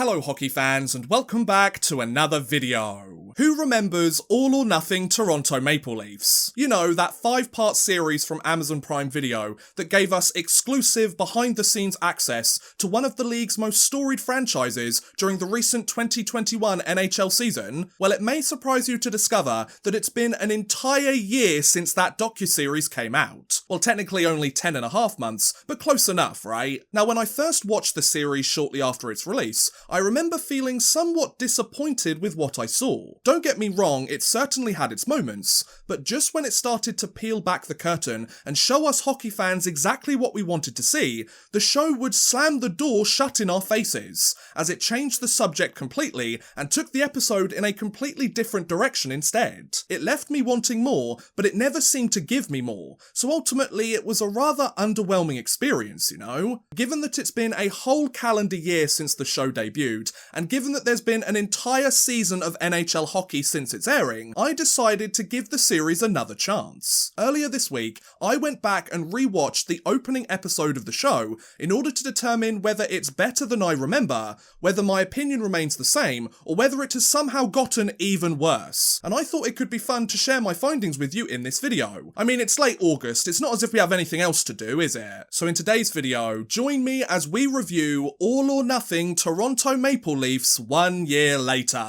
Hello hockey fans and welcome back to another video. Who remembers All or Nothing Toronto Maple Leafs? You know, that 5-part series from Amazon Prime Video that gave us exclusive behind-the-scenes access to one of the league's most storied franchises during the recent 2021 NHL season? Well, it may surprise you to discover that it's been an entire year since that doccu-series came out. Well, technically only 10.5 months, but close enough, right? Now, when I first watched the series shortly after its release, I remember feeling somewhat disappointed with what I saw. Don't get me wrong, it certainly had its moments, but just when it started to peel back the curtain and show us hockey fans exactly what we wanted to see, the show would slam the door shut in our faces, as it changed the subject completely and took the episode in a completely different direction instead. It left me wanting more, but it never seemed to give me more, so ultimately it was a rather underwhelming experience, you know? Given that it's been a whole calendar year since the show debuted, and given that there's been an entire season of NHL hockey since its airing, I decided to give the series another chance. Earlier this week, I went back and rewatched the opening episode of the show in order to determine whether it's better than I remember, whether my opinion remains the same, or whether it has somehow gotten even worse. And I thought it could be fun to share my findings with you in this video. I mean, it's late August, it's not as if we have anything else to do, is it? So in today's video, join me as we review All or Nothing Toronto Maple Leafs 1 year later.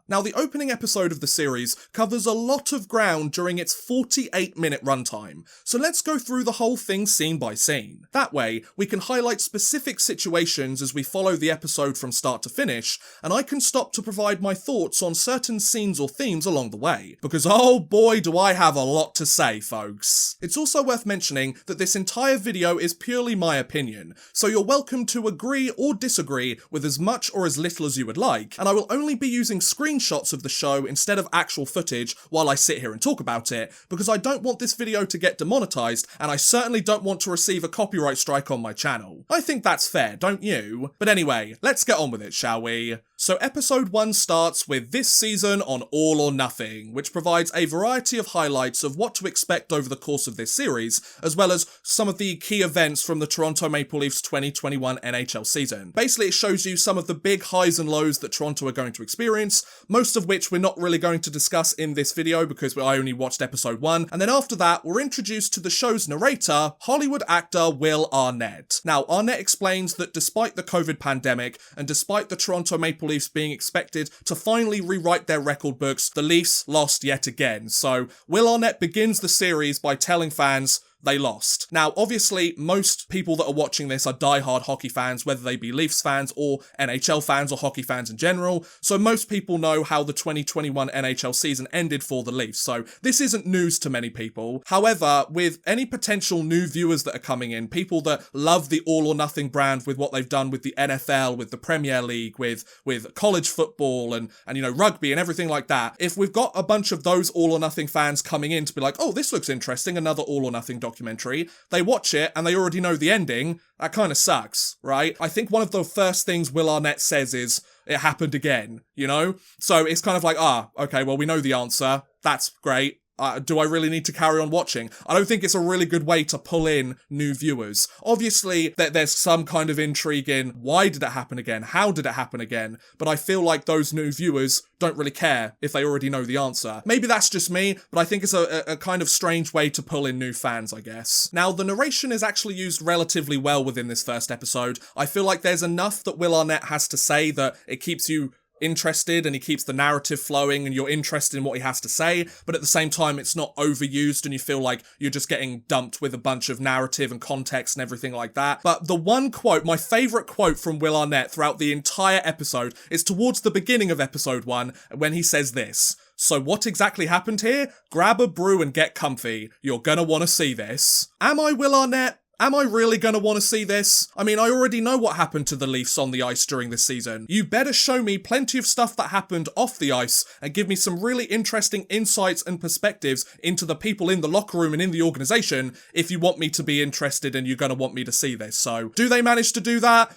Now, the opening episode of the series covers a lot of ground during its 48-minute runtime, so let's go through the whole thing scene by scene. That way, we can highlight specific situations as we follow the episode from start to finish, and I can stop to provide my thoughts on certain scenes or themes along the way, because oh boy do I have a lot to say, folks. It's also worth mentioning that this entire video is purely my opinion, so you're welcome to agree or disagree with as much or as little as you would like, and I will only be using screenshots of the show instead of actual footage while I sit here and talk about it, because I don't want this video to get demonetized, and I certainly don't want to receive a copyright strike on my channel. I think that's fair, don't you? But anyway, let's get on with it, shall we? So episode 1 starts with this season on All or Nothing, which provides a variety of highlights of what to expect over the course of this series, as well as some of the key events from the Toronto Maple Leafs 2021 NHL season. Basically, it shows you some of the big highs and lows that Toronto are going to experience, most of which we're not really going to discuss in this video because I only watched episode 1, and then after that, we're introduced to the show's narrator, Hollywood actor Will Arnett. Now, Arnett explains that despite the COVID pandemic, and despite the Toronto Maple Leafs being expected to finally rewrite their record books, the Leafs lost yet again. So Will Arnett begins the series by telling fans they lost. Now, obviously, most people that are watching this are die-hard hockey fans, whether they be Leafs fans or NHL fans or hockey fans in general, so most people know how the 2021 NHL season ended for the Leafs, so this isn't news to many people. However, with any potential new viewers that are coming in, people that love the All or Nothing brand with what they've done with the NFL, with the Premier League, with college football and you know, rugby and everything like that, if we've got a bunch of those All or Nothing fans coming in to be like, oh, this looks interesting, another All or Nothing documentary, they watch it and they already know the ending, that kind of sucks, right? I think one of the first things Will Arnett says is, it happened again, you know? So it's kind of like, okay, well, we know the answer, that's great. Do I really need to carry on watching? I don't think it's a really good way to pull in new viewers. Obviously, there's some kind of intrigue in why did it happen again? How did it happen again? But I feel like those new viewers don't really care if they already know the answer. Maybe that's just me, but I think it's a kind of strange way to pull in new fans, I guess. Now, the narration is actually used relatively well within this first episode. I feel like there's enough that Will Arnett has to say that it keeps you interested and he keeps the narrative flowing and you're interested in what he has to say, but at the same time it's not overused and you feel like you're just getting dumped with a bunch of narrative and context and everything like that. But the one quote, my favourite quote from Will Arnett throughout the entire episode, is towards the beginning of episode 1 when he says this: "So what exactly happened here? Grab a brew and get comfy. You're gonna want to see this." Am I Will Arnett? Am I really going to want to see this? I mean, I already know what happened to the Leafs on the ice during this season. You better show me plenty of stuff that happened off the ice and give me some really interesting insights and perspectives into the people in the locker room and in the organisation if you want me to be interested and you're going to want me to see this. So, do they manage to do that?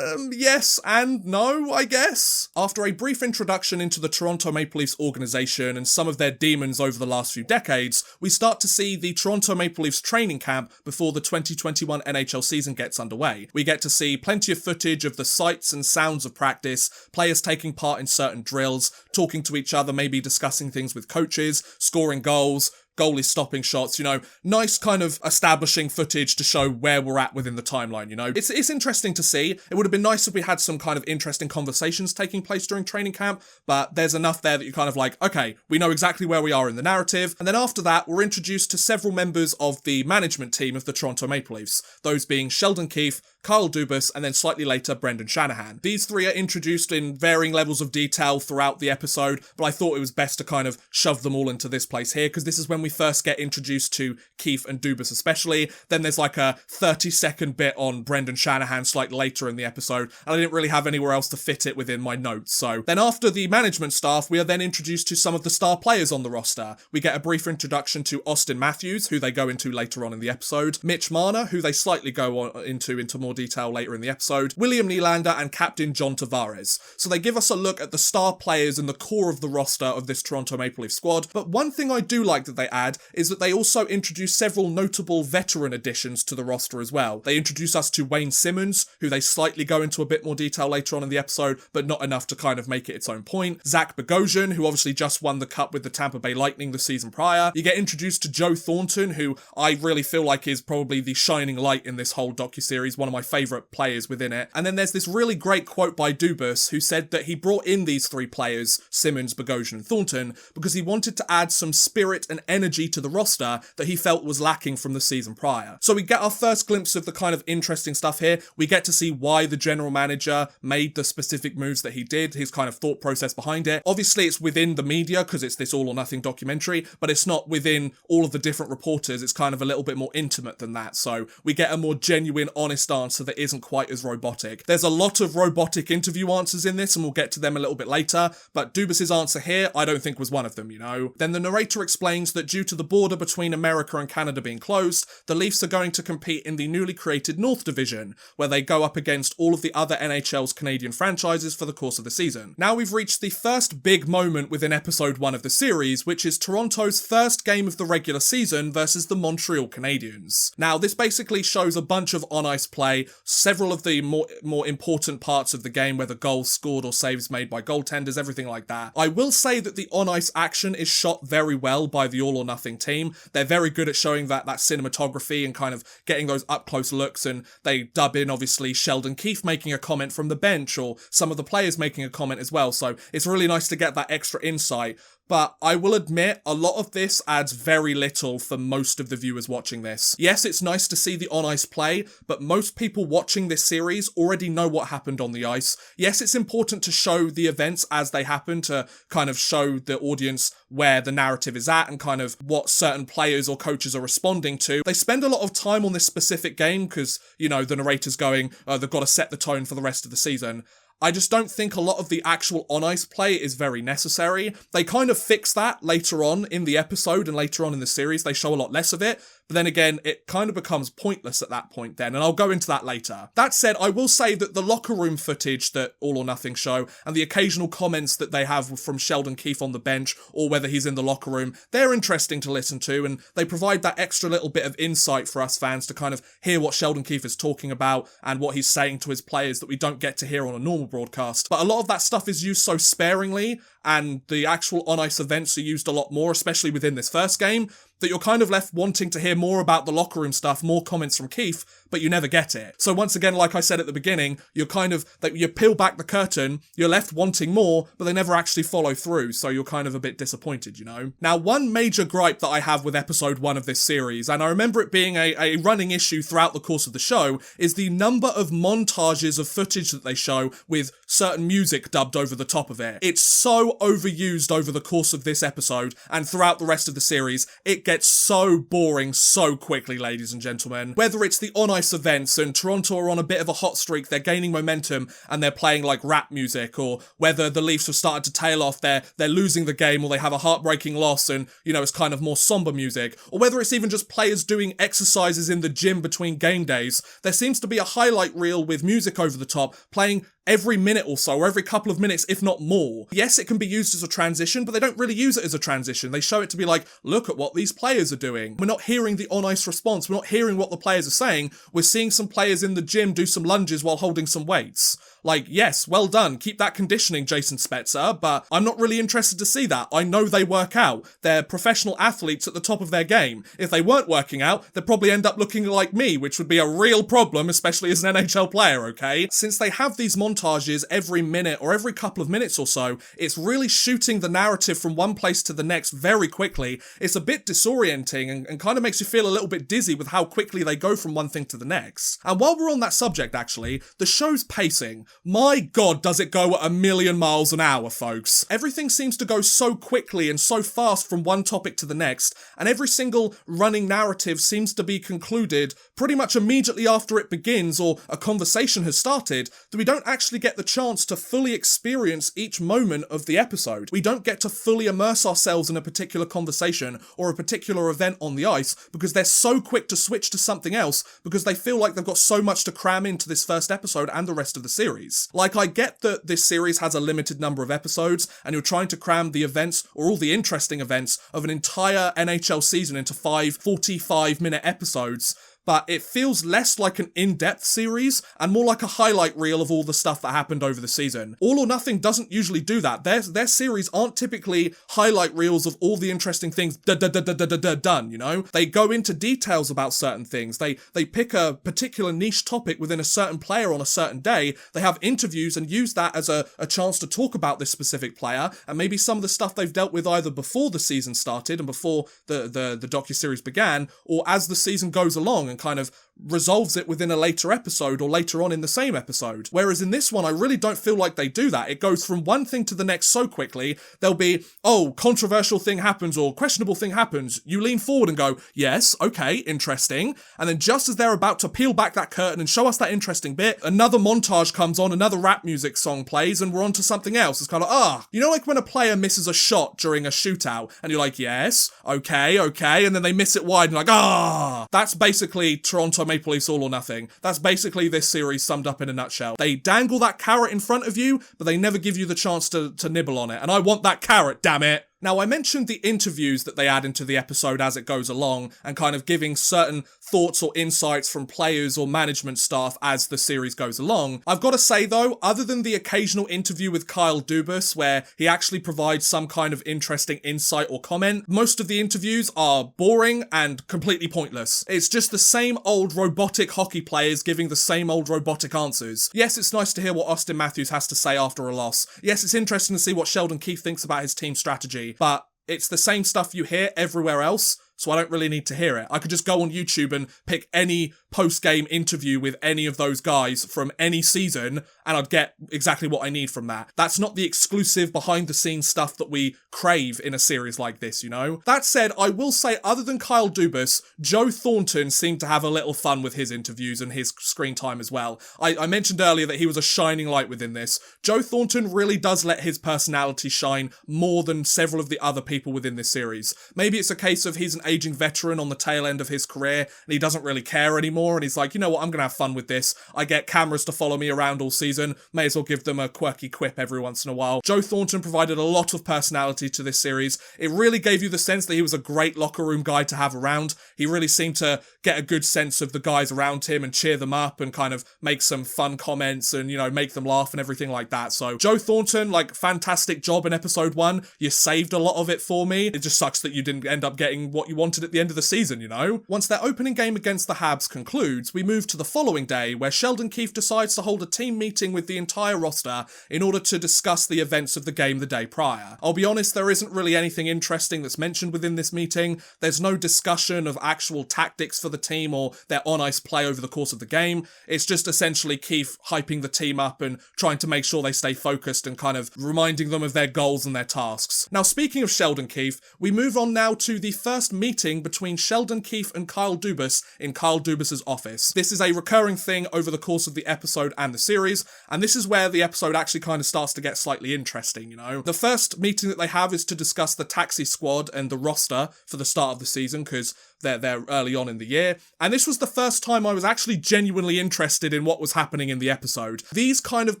Yes and no, I guess. After a brief introduction into the Toronto Maple Leafs organisation and some of their demons over the last few decades, we start to see the Toronto Maple Leafs training camp before the 2021 NHL season gets underway. We get to see plenty of footage of the sights and sounds of practice, players taking part in certain drills, talking to each other, maybe discussing things with coaches, scoring goals, goalies stopping shots, nice kind of establishing footage to show where we're at within the timeline, It's interesting to see. It would have been nice if we had some kind of interesting conversations taking place during training camp, but there's enough there that you're kind of like, okay, we know exactly where we are in the narrative. And then after that, we're introduced to several members of the management team of the Toronto Maple Leafs, those being Sheldon Keefe, Kyle Dubas, and then slightly later, Brendan Shanahan. These three are introduced in varying levels of detail throughout the episode, but I thought it was best to kind of shove them all into this place here, because this is when we first get introduced to Keefe and Dubas especially. Then there's like a 30-second bit on Brendan Shanahan slightly later in the episode, and I didn't really have anywhere else to fit it within my notes. So then after the management staff, we are then introduced to some of the star players on the roster. We get a brief introduction to Austin Matthews, who they go into later on in the episode, Mitch Marner, who they slightly go on into more detail later in the episode, William Nylander, and Captain John Tavares. So they give us a look at the star players and the core of the roster of this Toronto Maple Leaf squad. But one thing I do like that they add is that they also introduce several notable veteran additions to the roster as well. They introduce us to Wayne Simmons, who they slightly go into a bit more detail later on in the episode, but not enough to kind of make it its own point. Zach Bogosian, who obviously just won the cup with the Tampa Bay Lightning the season prior. You get introduced to Joe Thornton, who I really feel like is probably the shining light in this whole docu-series, one of my favourite players within it. And then there's this really great quote by Dubas, who said that he brought in these three players, Simmons, Bogosian, and Thornton, because he wanted to add some spirit and energy to the roster that he felt was lacking from the season prior. So we get our first glimpse of the kind of interesting stuff here. We get to see why the general manager made the specific moves that he did, his kind of thought process behind it. Obviously, it's within the media because it's this all or nothing documentary, but it's not within all of the different reporters. It's kind of a little bit more intimate than that. So we get a more genuine, honest answer that isn't quite as robotic. There's a lot of robotic interview answers in this, and we'll get to them a little bit later, but Dubas's answer here, I don't think was one of them, Then the narrator explains that due to the border between America and Canada being closed, the Leafs are going to compete in the newly created North Division, where they go up against all of the other NHL's Canadian franchises for the course of the season. Now we've reached the first big moment within episode 1 of the series, which is Toronto's first game of the regular season versus the Montreal Canadiens. Now this basically shows a bunch of on-ice play, several of the more important parts of the game, whether goals scored or saves made by goaltenders, everything like that. I will say that the on-ice action is shot very well by the All or Nothing team. They're very good at showing that cinematography and kind of getting those up-close looks, and they dub in, obviously, Sheldon Keefe making a comment from the bench, or some of the players making a comment as well, so it's really nice to get that extra insight. But I will admit, a lot of this adds very little for most of the viewers watching this. Yes, it's nice to see the on-ice play, but most people watching this series already know what happened on the ice. Yes, it's important to show the events as they happen, to kind of show the audience where the narrative is at and kind of what certain players or coaches are responding to. They spend a lot of time on this specific game because, the narrator's going, they've got to set the tone for the rest of the season. I just don't think a lot of the actual on-ice play is very necessary. They kind of fix that later on in the episode and later on in the series. They show a lot less of it. But then again, it kind of becomes pointless at that point then, and I'll go into that later. That said, I will say that the locker room footage that All or Nothing show, and the occasional comments that they have from Sheldon Keefe on the bench, or whether he's in the locker room, they're interesting to listen to, and they provide that extra little bit of insight for us fans to kind of hear what Sheldon Keefe is talking about, and what he's saying to his players that we don't get to hear on a normal broadcast. But a lot of that stuff is used so sparingly, and the actual on-ice events are used a lot more, especially within this first game, that you're kind of left wanting to hear more about the locker room stuff, more comments from Keefe, but you never get it. So once again, like I said at the beginning, you peel back the curtain, you're left wanting more, but they never actually follow through, so you're kind of a bit disappointed, Now, one major gripe that I have with episode 1 of this series, and I remember it being a running issue throughout the course of the show, is the number of montages of footage that they show with certain music dubbed over the top of it. It's so overused over the course of this episode, and throughout the rest of the series. It gets so boring so quickly, ladies and gentlemen. Whether it's the on ice events and Toronto are on a bit of a hot streak, they're gaining momentum and they're playing like rap music, or whether the Leafs have started to tail off, they're losing the game or they have a heartbreaking loss and, you know, it's kind of more somber music, or whether it's even just players doing exercises in the gym between game days, there seems to be a highlight reel with music over the top playing every minute or so, or every couple of minutes, if not more. Yes, it can be used as a transition, but they don't really use it as a transition. They show it to be like, look at what these players are doing. We're not hearing the on-ice response. We're not hearing what the players are saying. We're seeing some players in the gym do some lunges while holding some weights. Like, yes, well done. Keep that conditioning, Jason Spezza, but I'm not really interested to see that. I know they work out. They're professional athletes at the top of their game. If they weren't working out, they'd probably end up looking like me, which would be a real problem, especially as an NHL player, okay? Since they have these montages every minute or every couple of minutes or so, it's really shooting the narrative from one place to the next very quickly. It's a bit disorienting and kind of makes you feel a little bit dizzy with how quickly they go from one thing to the next. And while we're on that subject, actually, the show's pacing. My God, does it go at 1,000,000 miles an hour, folks. Everything seems to go so quickly and so fast from one topic to the next, and every single running narrative seems to be concluded pretty much immediately after it begins or a conversation has started, that we don't actually get the chance to fully experience each moment of the episode. We don't get to fully immerse ourselves in a particular conversation or a particular event on the ice because they're so quick to switch to something else because they feel like they've got so much to cram into this first episode and the rest of the series. Like, I get that this series has a limited number of episodes and you're trying to cram the events or all the interesting events of an entire NHL season into 5 45-minute episodes, but it feels less like an in-depth series and more like a highlight reel of all the stuff that happened over the season. All or Nothing doesn't usually do that. Their series aren't typically highlight reels of all the interesting things done, you know? They go into details about certain things. They pick a particular niche topic within a certain player on a certain day. They have interviews and use that as a chance to talk about this specific player and maybe some of the stuff they've dealt with either before the season started and before the docu-series began, or as the season goes along and kind of resolves it within a later episode or later on in the same episode. Whereas in this one, I really don't feel like they do that. It goes from one thing to the next so quickly. There'll be, oh, controversial thing happens or questionable thing happens. You lean forward and go, yes, okay, interesting. And then just as they're about to peel back that curtain and show us that interesting bit, another montage comes on, another rap music song plays, and we're on to something else. It's kind of, you know, like when a player misses a shot during a shootout and you're like, yes, okay, and then they miss it wide and like, that's basically Toronto Maple Leafs All or Nothing. That's basically this series summed up in a nutshell. They dangle that carrot in front of you, but they never give you the chance to nibble on it. And I want that carrot, damn it. Now, I mentioned the interviews that they add into the episode as it goes along and kind of giving certain thoughts or insights from players or management staff as the series goes along. I've got to say, though, other than the occasional interview with Kyle Dubas, where he actually provides some kind of interesting insight or comment, most of the interviews are boring and completely pointless. It's just the same old robotic hockey players giving the same old robotic answers. Yes, it's nice to hear what Austin Matthews has to say after a loss. Yes, it's interesting to see what Sheldon Keefe thinks about his team strategy. But it's the same stuff you hear everywhere else, so I don't really need to hear it. I could just go on YouTube and pick any post-game interview with any of those guys from any season, and I'd get exactly what I need from that. That's not the exclusive behind-the-scenes stuff that we crave in a series like this, you know? That said, I will say, other than Kyle Dubas, Joe Thornton seemed to have a little fun with his interviews and his screen time as well. I mentioned earlier that he was a shining light within this. Joe Thornton really does let his personality shine more than several of the other people within this series. Maybe it's a case of he's an aging veteran on the tail end of his career and he doesn't really care anymore, and he's like, you know what, I'm gonna have fun with this. I get cameras to follow me around all season, may as well give them a quirky quip every once in a while. Joe Thornton provided a lot of personality to this series. It really gave you the sense that he was a great locker room guy to have around. He really seemed to get a good sense of the guys around him and cheer them up and kind of make some fun comments and, you know, make them laugh and everything like that. So Joe Thornton, like, fantastic job in episode 1. You saved a lot of it for me. It just sucks that you didn't end up getting what you wanted at the end of the season, you know? Once their opening game against the Habs concludes, we move to the following day where Sheldon Keefe decides to hold a team meeting with the entire roster in order to discuss the events of the game the day prior. I'll be honest, there isn't really anything interesting that's mentioned within this meeting. There's no discussion of actual tactics for the team or their on-ice play over the course of the game. It's just essentially Keefe hyping the team up and trying to make sure they stay focused and kind of reminding them of their goals and their tasks. Now, speaking of Sheldon Keefe, we move on now to the first meeting between Sheldon Keefe and Kyle Dubas in Kyle Dubas's office. This is a recurring thing over the course of the episode and the series, and this is where the episode actually kind of starts to get slightly interesting, you know? The first meeting that they have is to discuss the taxi squad and the roster for the start of the season, because they're early on in the year, and this was the first time I was actually genuinely interested in what was happening in the episode. These kind of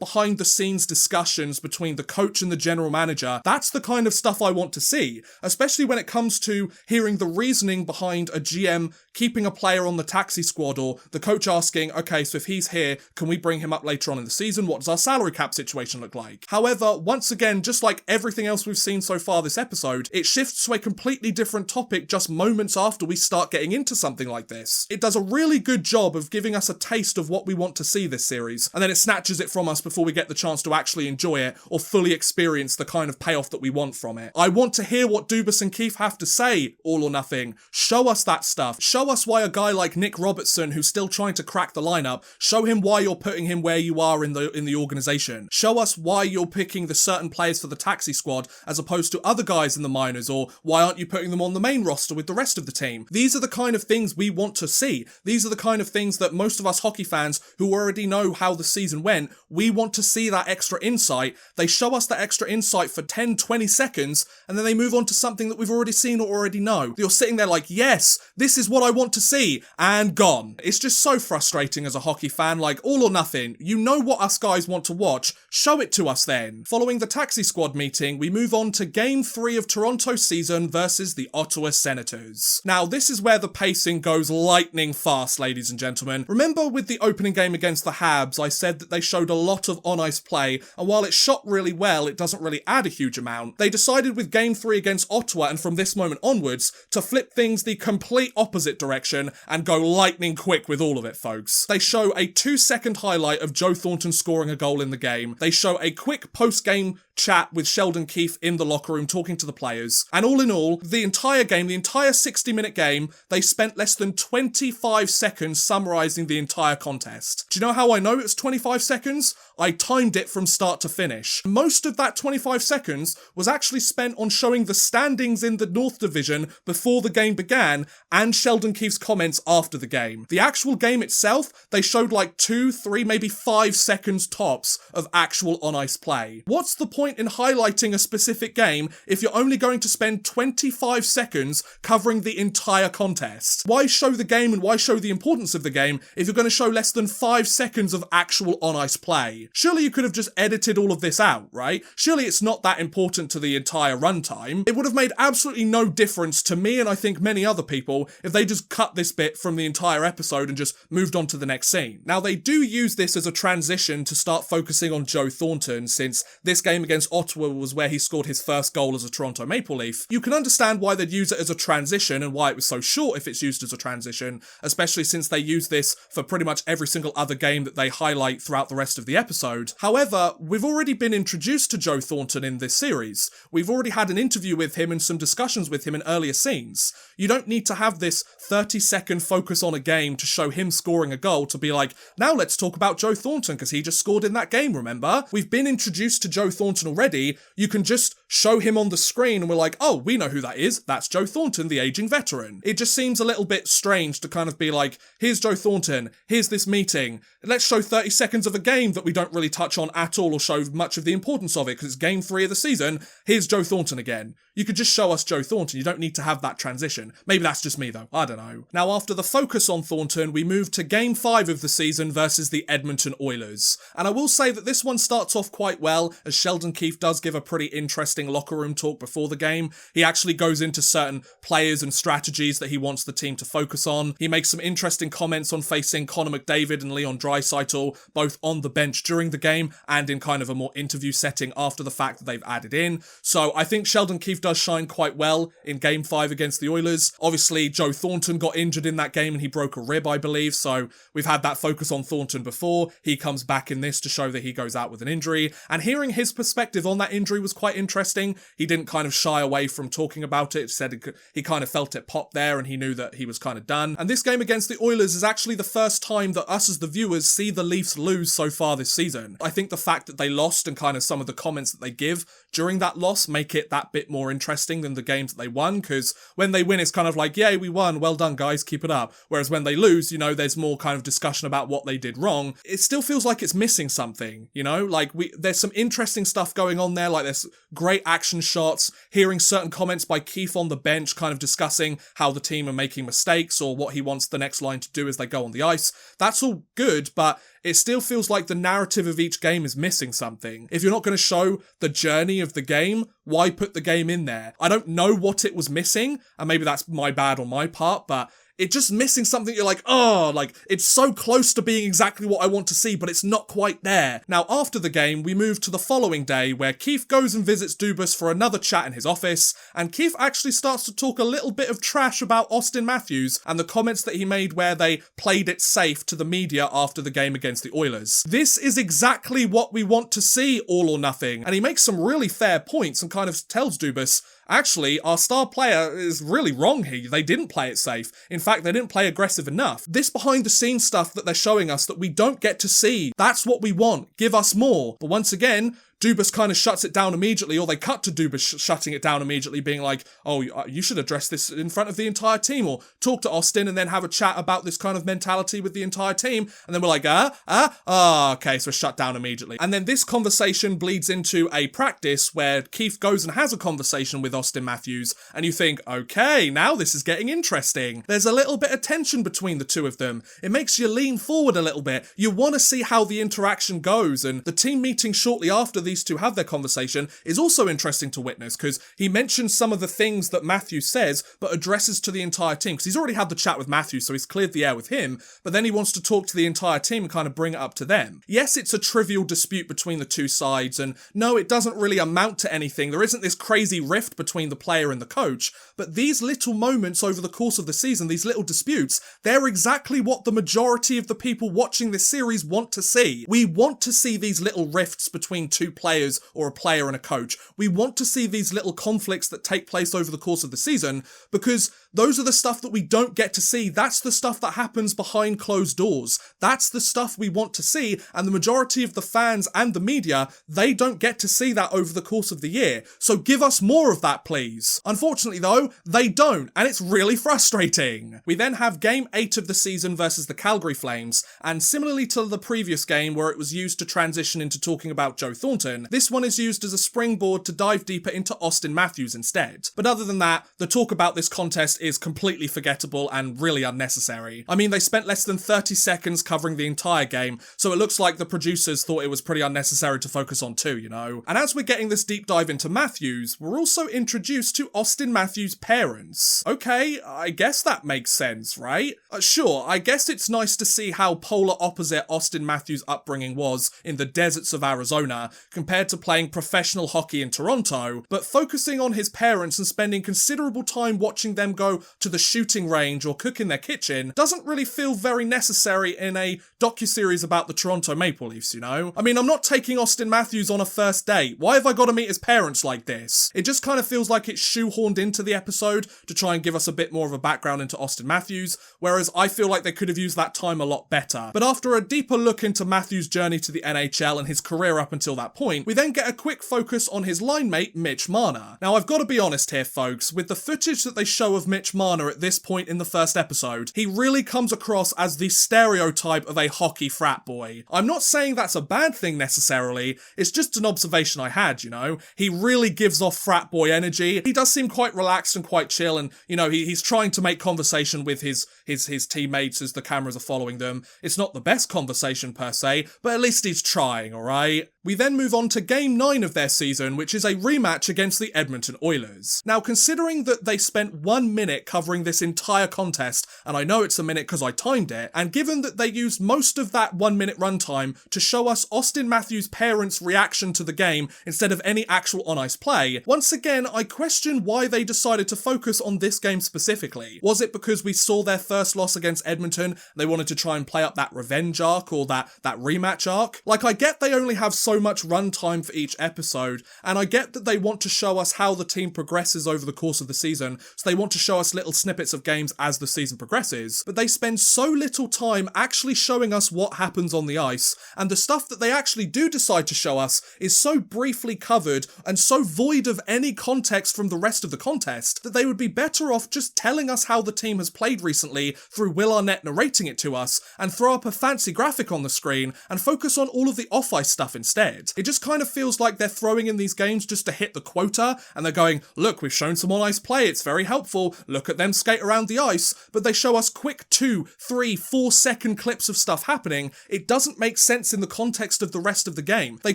behind the scenes discussions between the coach and the general manager, that's the kind of stuff I want to see, especially when it comes to hearing the reasoning behind a GM keeping a player on the taxi squad, or the coach asking, okay, so if he's here, can we bring him up later on in the season? What does our salary cap situation look like? However, once again, just like everything else we've seen so far this episode, it shifts to a completely different topic just moments after we start getting into something like this. It does a really good job of giving us a taste of what we want to see this series, and then it snatches it from us before we get the chance to actually enjoy it or fully experience the kind of payoff that we want from it. I want to hear what Dubas and Keefe have to say, All or Nothing. Show us that stuff. Show us why a guy like Nick Robertson, who's still trying to crack the lineup, show him why you're putting him where you are in the organization. Show us why you're picking the certain players for the taxi squad as opposed to other guys in the minors, or why aren't you putting them on the main roster with the rest of the team? These are the kind of things we want to see. These are the kind of things that most of us hockey fans who already know how the season went, we want to see that extra insight. They show us that extra insight for 10, 20 seconds, and then they move on to something that we've already seen or already know. You're sitting there like, yes, this is what I want to see, and gone. It's just so frustrating as a hockey fan, like, All or Nothing. You know what us guys want to watch. Show it to us then. Following the taxi squad meeting, we move on to Game 3 of Toronto's season versus the Ottawa Senators. Now, this is where the pacing goes lightning fast, ladies and gentlemen. Remember with the opening game against the Habs, I said that they showed a lot of on-ice play, and while it shot really well, it doesn't really add a huge amount. They decided with Game 3 against Ottawa, and from this moment onwards, to flip things the complete opposite direction and go lightning quick with all of it, folks. They show a 2-second highlight of Joe Thornton scoring a goal in the game. They show a quick post-game chat with Sheldon Keefe in the locker room talking to the players. And all in all, the entire game, the entire 60-minute game, they spent less than 25 seconds summarising the entire contest. Do you know how I know it's 25 seconds? I timed it from start to finish. Most of that 25 seconds was actually spent on showing the standings in the North Division before the game began and Sheldon Keefe's comments after the game. The actual game itself, they showed like 2, 3, maybe 5 seconds tops of actual on-ice play. What's the point in highlighting a specific game if you're only going to spend 25 seconds covering the entire contest? Why show the game and why show the importance of the game if you're going to show less than 5 seconds of actual on-ice play? Surely you could have just edited all of this out, right? Surely it's not that important to the entire runtime. It would have made absolutely no difference to me, and I think many other people, if they just cut this bit from the entire episode and just moved on to the next scene. Now, they do use this as a transition to start focusing on Joe Thornton, since this game against Ottawa was where he scored his first goal as a Toronto Maple Leaf. You can understand why they'd use it as a transition and why it was so short if it's used as a transition, especially since they use this for pretty much every single other game that they highlight throughout the rest of the episode. However, we've already been introduced to Joe Thornton in this series. We've already had an interview with him and some discussions with him in earlier scenes. You don't need to have this 30-second focus on a game to show him scoring a goal to be like, now let's talk about Joe Thornton because he just scored in that game, remember? We've been introduced to Joe Thornton already. You can just show him on the screen and we're like, oh, we know who that is. That's Joe Thornton, the aging veteran. It just seems a little bit strange to kind of be like, here's Joe Thornton, here's this meeting. Let's show 30 seconds of a game that we don't really touch on at all or show much of the importance of it because it's game 3 of the season. Here's Joe Thornton again. You could just show us Joe Thornton. You don't need to have that transition. Maybe that's just me though. I don't know. Now, after the focus on Thornton, we move to game 5 of the season versus the Edmonton Oilers. And I will say that this one starts off quite well, as Sheldon Keefe does give a pretty interesting locker room talk before the game. He actually goes into certain players and strategies that he wants the team to focus on. He makes some interesting comments on facing Connor McDavid and Leon Draisaitl, both on the bench during the game and in kind of a more interview setting after the fact that they've added in. So I think Sheldon Keefe does shine quite well in game 5 against the Oilers. Obviously, Joe Thornton got injured in that game and he broke a rib, I believe, so we've had that focus on Thornton before. He comes back in this to show that he goes out with an injury, and hearing his perspective on that injury was quite interesting interesting. He didn't kind of shy away from talking about it. He said he kind of felt it pop there and he knew that he was kind of done. And this game against the Oilers is actually the first time that us as the viewers see the Leafs lose so far this season. I think the fact that they lost and kind of some of the comments that they give during that loss make it that bit more interesting than the games that they won, because when they win, it's kind of like, yay, we won, well done guys, keep it up. Whereas when they lose, you know, there's more kind of discussion about what they did wrong. It still feels like it's missing something, you know, like there's some interesting stuff going on there, like there's great action shots, hearing certain comments by Keith on the bench kind of discussing how the team are making mistakes or what he wants the next line to do as they go on the ice. That's all good, but it still feels like the narrative of each game is missing something. If you're not going to show the journey of the game, why put the game in there? I don't know what it was missing, and maybe that's my bad on my part, but it's just missing something. You're like, oh, like, it's so close to being exactly what I want to see, but it's not quite there. Now, after the game, we move to the following day, where Keith goes and visits Dubas for another chat in his office, and Keith actually starts to talk a little bit of trash about Auston Matthews and the comments that he made where they played it safe to the media after the game against the Oilers. This is exactly what we want to see, All or Nothing, and he makes some really fair points and kind of tells Dubas, actually, our star player is really wrong here. They didn't play it safe. In fact, they didn't play aggressive enough. This behind-the-scenes stuff that they're showing us that we don't get to see, that's what we want. Give us more. But once again, Dubas kind of shuts it down immediately, or they cut to Dubas shutting it down immediately, being like, oh, you should address this in front of the entire team, or talk to Auston and then have a chat about this kind of mentality with the entire team. And then we're like, okay, so shut down immediately. And then this conversation bleeds into a practice where Keith goes and has a conversation with Auston Matthews, and you think, okay, now this is getting interesting. There's a little bit of tension between the two of them. It makes you lean forward a little bit. You want to see how the interaction goes, and the team meeting shortly after these two have their conversation is also interesting to witness, because he mentions some of the things that Matthews says, but addresses to the entire team, because he's already had the chat with Matthews, so he's cleared the air with him, but then he wants to talk to the entire team and kind of bring it up to them. Yes, it's a trivial dispute between the two sides, and no, it doesn't really amount to anything. There isn't this crazy rift between the player and the coach, but these little moments over the course of the season, these little disputes, they're exactly what the majority of the people watching this series want to see. We want to see these little rifts between two players or a player and a coach. We want to see these little conflicts that take place over the course of the season, because those are the stuff that we don't get to see. That's the stuff that happens behind closed doors. That's the stuff we want to see, and the majority of the fans and the media, they don't get to see that over the course of the year. So give us more of that, please. Unfortunately though, they don't, and it's really frustrating. We then have Game 8 of the season versus the Calgary Flames, and similarly to the previous game where it was used to transition into talking about Joe Thornton, this one is used as a springboard to dive deeper into Auston Matthews instead. But other than that, the talk about this contest is completely forgettable and really unnecessary. I mean, they spent less than 30 seconds covering the entire game, so it looks like the producers thought it was pretty unnecessary to focus on too, you know? And as we're getting this deep dive into Matthews, we're also introduced to Auston Matthews' parents. Okay, I guess that makes sense, right? Sure, I guess it's nice to see how polar opposite Auston Matthews' upbringing was in the deserts of Arizona compared to playing professional hockey in Toronto, but focusing on his parents and spending considerable time watching them go to the shooting range or cook in their kitchen doesn't really feel very necessary in a docu-series about the Toronto Maple Leafs, you know? I mean, I'm not taking Auston Matthews on a first date. Why have I got to meet his parents like this? It just kind of feels like it's shoehorned into the episode to try and give us a bit more of a background into Auston Matthews, whereas I feel like they could have used that time a lot better. But after a deeper look into Matthews' journey to the NHL and his career up until that point, we then get a quick focus on his line mate, Mitch Marner. Now, I've got to be honest here, folks, with the footage that they show of Mitch Marner at this point in the first episode, he really comes across as the stereotype of a hockey frat boy. I'm not saying that's a bad thing necessarily, it's just an observation I had, you know? He really gives off frat boy energy. He does seem quite relaxed and quite chill, and, you know, he's trying to make conversation with his teammates as the cameras are following them. It's not the best conversation per se, but at least he's trying, alright? We then move on to Game 9 of their season, which is a rematch against the Edmonton Oilers. Now, considering that they spent 1 minute covering this entire contest, and I know it's a minute because I timed it, and given that they used most of that 1 minute runtime to show us Auston Matthews' parents' reaction to the game instead of any actual on-ice play, once again, I question why they decided to focus on this game specifically. Was it because we saw their first loss against Edmonton, they wanted to try and play up that revenge arc or that rematch arc? Like, I get they only have so so much runtime for each episode, and I get that they want to show us how the team progresses over the course of the season, so they want to show us little snippets of games as the season progresses, but they spend so little time actually showing us what happens on the ice, and the stuff that they actually do decide to show us is so briefly covered and so void of any context from the rest of the contest that they would be better off just telling us how the team has played recently through Will Arnett narrating it to us, and throw up a fancy graphic on the screen and focus on all of the off-ice stuff instead. It just kind of feels like they're throwing in these games just to hit the quota, and they're going, look, we've shown some on-ice play, it's very helpful, look at them skate around the ice, but they show us quick 2, 3, 4 second clips of stuff happening. It doesn't make sense in the context of the rest of the game. They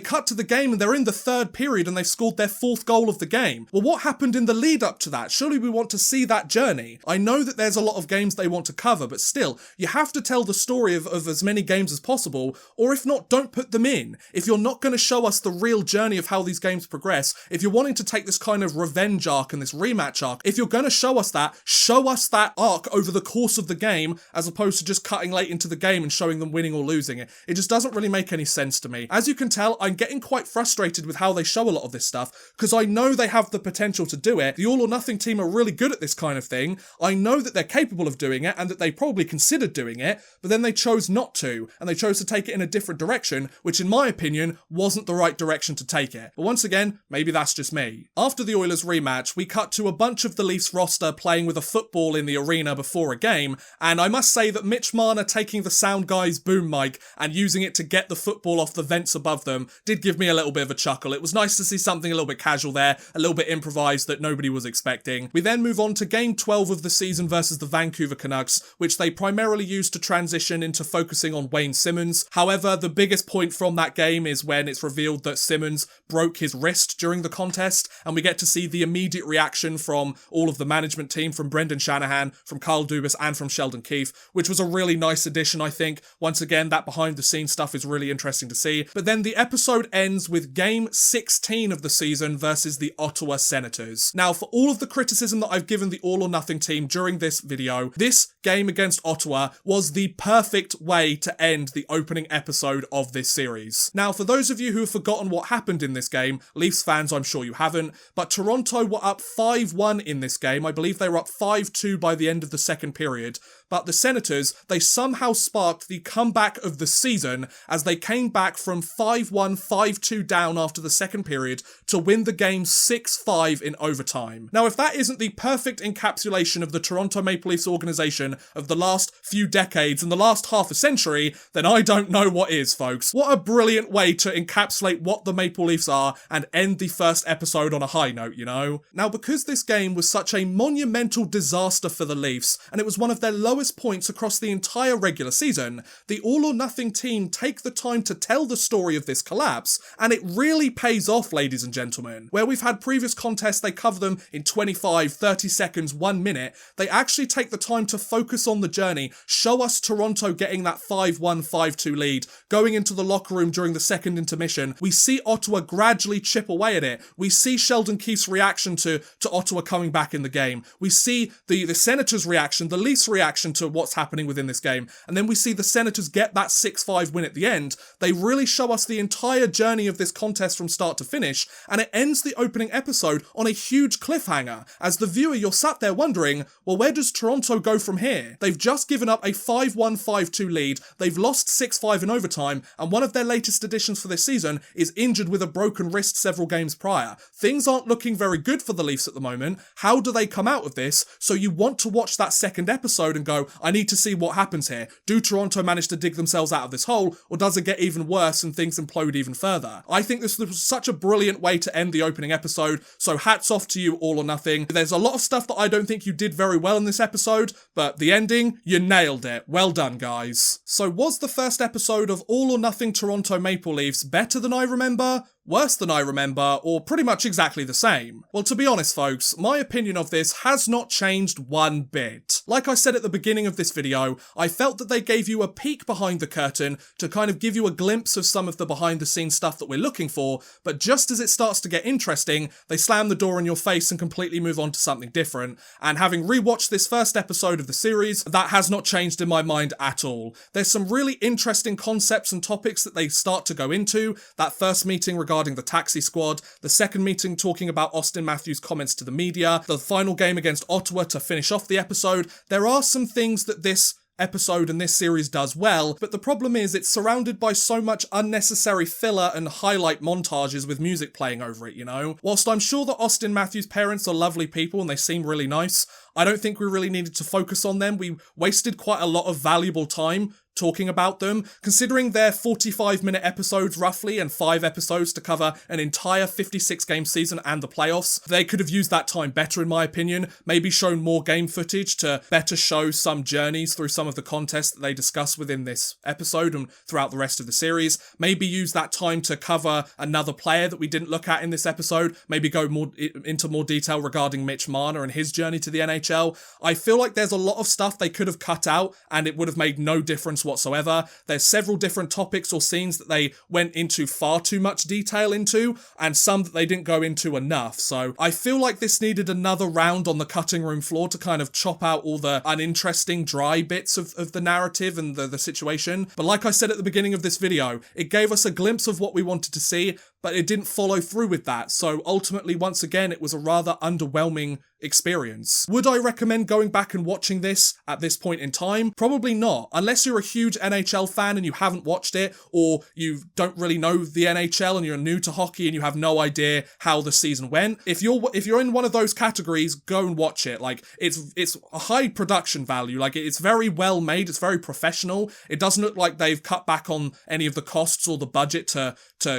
cut to the game and they're in the third period and they've scored their 4th goal of the game. Well, what happened in the lead up to that? Surely we want to see that journey. I know that there's a lot of games they want to cover, but still, you have to tell the story of as many games as possible, or if not, don't put them in. If you're not going to show us the real journey of how these games progress, if you're wanting to take this kind of revenge arc and this rematch arc, if you're going to show us that arc over the course of the game, as opposed to just cutting late into the game and showing them winning or losing it. It just doesn't really make any sense to me. As you can tell, I'm getting quite frustrated with how they show a lot of this stuff, because I know they have the potential to do it. The All or Nothing team are really good at this kind of thing. I know that they're capable of doing it, and that they probably considered doing it, but then they chose not to, and they chose to take it in a different direction, which in my opinion, wasn't the right direction to take it. But once again, maybe that's just me. After the Oilers rematch, we cut to a bunch of the Leafs roster playing with a football in the arena before a game, and I must say that Mitch Marner taking the sound guy's boom mic and using it to get the football off the vents above them did give me a little bit of a chuckle. It was nice to see something a little bit casual there, a little bit improvised that nobody was expecting. We then move on to game 12 of the season versus the Vancouver Canucks, which they primarily used to transition into focusing on Wayne Simmons. However, the biggest point from that game is when it's revealed that Simmons broke his wrist during the contest, and we get to see the immediate reaction from all of the management team, from Brendan Shanahan, from Kyle Dubas, and from Sheldon Keefe, which was a really nice addition, I think. Once again, that behind-the-scenes stuff is really interesting to see. But then the episode ends with game 16 of the season versus the Ottawa Senators. Now, for all of the criticism that I've given the All or Nothing team during this video, this game against Ottawa was the perfect way to end the opening episode of this series. Now, for those of you who have forgotten what happened in this game, Leafs fans, I'm sure you haven't, but Toronto were up 5-1 in this game. I believe they were up 5-2 by the end of the second period. But the Senators, they somehow sparked the comeback of the season as they came back from 5-1, 5-2 down after the second period to win the game 6-5 in overtime. Now, if that isn't the perfect encapsulation of the Toronto Maple Leafs organization of the last few decades and the last half a century, then I don't know what is, folks. What a brilliant way to encapsulate what the Maple Leafs are and end the first episode on a high note, you know? Now, because this game was such a monumental disaster for the Leafs, and it was one of their lowest points across the entire regular season, the All or Nothing team take the time to tell the story of this collapse, and it really pays off, ladies and gentlemen. Where we've had previous contests, they cover them in 25, 30 seconds, 1 minute, they actually take the time to focus on the journey, show us Toronto getting that 5-1, 5-2 lead, going into the locker room during the second intermission. We see Ottawa gradually chip away at it. We see Sheldon Keefe's reaction to Ottawa coming back in the game. We see the Senators' reaction, the Leafs' reaction to what's happening within this game, and then we see the Senators get that 6-5 win at the end. They really show us the entire journey of this contest from start to finish, and it ends the opening episode on a huge cliffhanger. As the viewer, you're sat there wondering, well, where does Toronto go from here? They've just given up a 5-1, 5-2 lead, they've lost 6-5 in overtime, and one of their latest additions for this season is injured with a broken wrist several games prior. Things aren't looking very good for the Leafs at the moment. How do they come out of this? So you want to watch that second episode and go, I need to see what happens here. Do Toronto manage to dig themselves out of this hole, or does it get even worse and things implode even further? I think this was such a brilliant way to end the opening episode, so hats off to you, All or Nothing. There's a lot of stuff that I don't think you did very well in this episode, but the ending, you nailed it. Well done, guys. So was the first episode of All or Nothing Toronto Maple Leafs better than I remember? worse than I remember, or pretty much exactly the same? Well, to be honest folks, my opinion of this has not changed one bit. Like I said at the beginning of this video, I felt that they gave you a peek behind the curtain to kind of give you a glimpse of some of the behind the scenes stuff that we're looking for, but just as it starts to get interesting, they slam the door in your face and completely move on to something different. And having rewatched this first episode of the series, that has not changed in my mind at all. There's some really interesting concepts and topics that they start to go into. That first meeting regarding the taxi squad, the second meeting talking about Austin Matthews' comments to the media, the final game against Ottawa to finish off the episode. There are some things that this episode and this series does well, but the problem is it's surrounded by so much unnecessary filler and highlight montages with music playing over it, you know? Whilst I'm sure that Austin Matthews' parents are lovely people and they seem really nice, I don't think we really needed to focus on them. We wasted quite a lot of valuable time talking about them, considering their 45-minute episodes roughly and 5 episodes to cover an entire 56-game season and the playoffs. They could have used that time better in my opinion, maybe shown more game footage to better show some journeys through some of the contests that they discuss within this episode and throughout the rest of the series. Maybe use that time to cover another player that we didn't look at in this episode, maybe go into more detail regarding Mitch Marner and his journey to the NHL. I feel like there's a lot of stuff they could have cut out and it would have made no difference whatsoever. There's several different topics or scenes that they went into far too much detail into, and some that they didn't go into enough. So I feel like this needed another round on the cutting room floor to kind of chop out all the uninteresting, dry bits of the narrative and the situation. But like I said at the beginning of this video, it gave us a glimpse of what we wanted to see, but it didn't follow through with that. So ultimately, once again, it was a rather underwhelming experience. Would I recommend going back and watching this at this point in time? Probably not, unless you're a huge NHL fan and you haven't watched it, or you don't really know the NHL and you're new to hockey and you have no idea how the season went. If you're in one of those categories, go and watch it. Like, it's a high production value. Like, it's very well made, it's very professional. It doesn't look like they've cut back on any of the costs or the budget to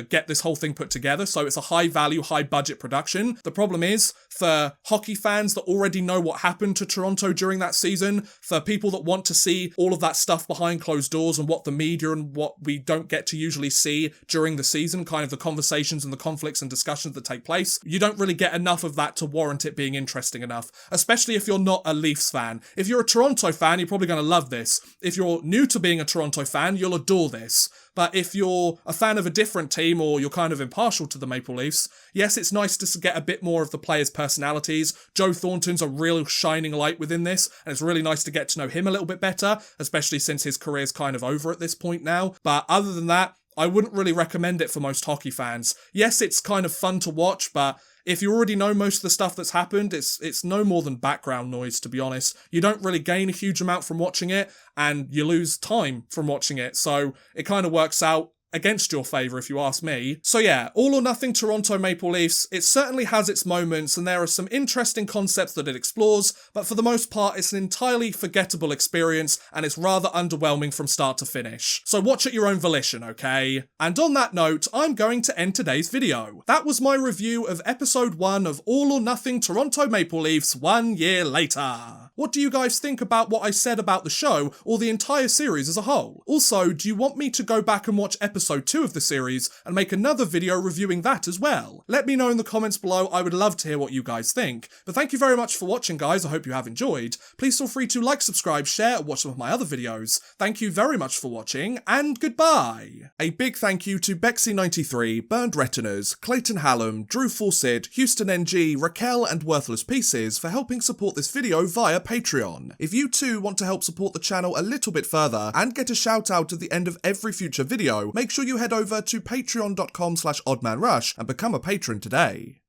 get this whole thing put together, so it's a high value, high budget production. The problem is, for hockey fans that already know what happened to Toronto during that season, for people that want to see all of that stuff behind closed doors and what the media and what we don't get to usually see during the season, kind of the conversations and the conflicts and discussions that take place, you don't really get enough of that to warrant it being interesting enough, especially if you're not a Leafs fan. If you're a Toronto fan, you're probably going to love this. If you're new to being a Toronto fan, you'll adore this. But if you're a fan of a different team or you're kind of impartial to the Maple Leafs, yes, it's nice to get a bit more of the players' personalities. Joe Thornton's a real shining light within this, and it's really nice to get to know him a little bit better, especially since his career's kind of over at this point now. But other than that, I wouldn't really recommend it for most hockey fans. Yes, it's kind of fun to watch, but if you already know most of the stuff that's happened, it's no more than background noise, to be honest. You don't really gain a huge amount from watching it, and you lose time from watching it, so it kind of works out against your favour if you ask me. So yeah, all or nothing Toronto Maple Leafs, it certainly has its moments and there are some interesting concepts that it explores, but for the most part it's an entirely forgettable experience and it's rather underwhelming from start to finish. So watch at your own volition, okay? And on that note, I'm going to end today's video. That was my review of episode 1 of All or Nothing Toronto Maple Leafs 1 year later. What do you guys think about what I said about the show or the entire series as a whole? Also, do you want me to go back and watch episode 2 of the series and make another video reviewing that as well? Let me know in the comments below, I would love to hear what you guys think. But thank you very much for watching guys, I hope you have enjoyed. Please feel free to like, subscribe, share, or watch some of my other videos. Thank you very much for watching, and goodbye! A big thank you to Bexy93, Burned Retinas, Clayton Hallam, Drew Fawcett, Houston NG, Raquel, and Worthless Pieces for helping support this video via Patreon. If you too want to help support the channel a little bit further and get a shout out at the end of every future video, make sure you head over to patreon.com/oddmanrush and become a patron today.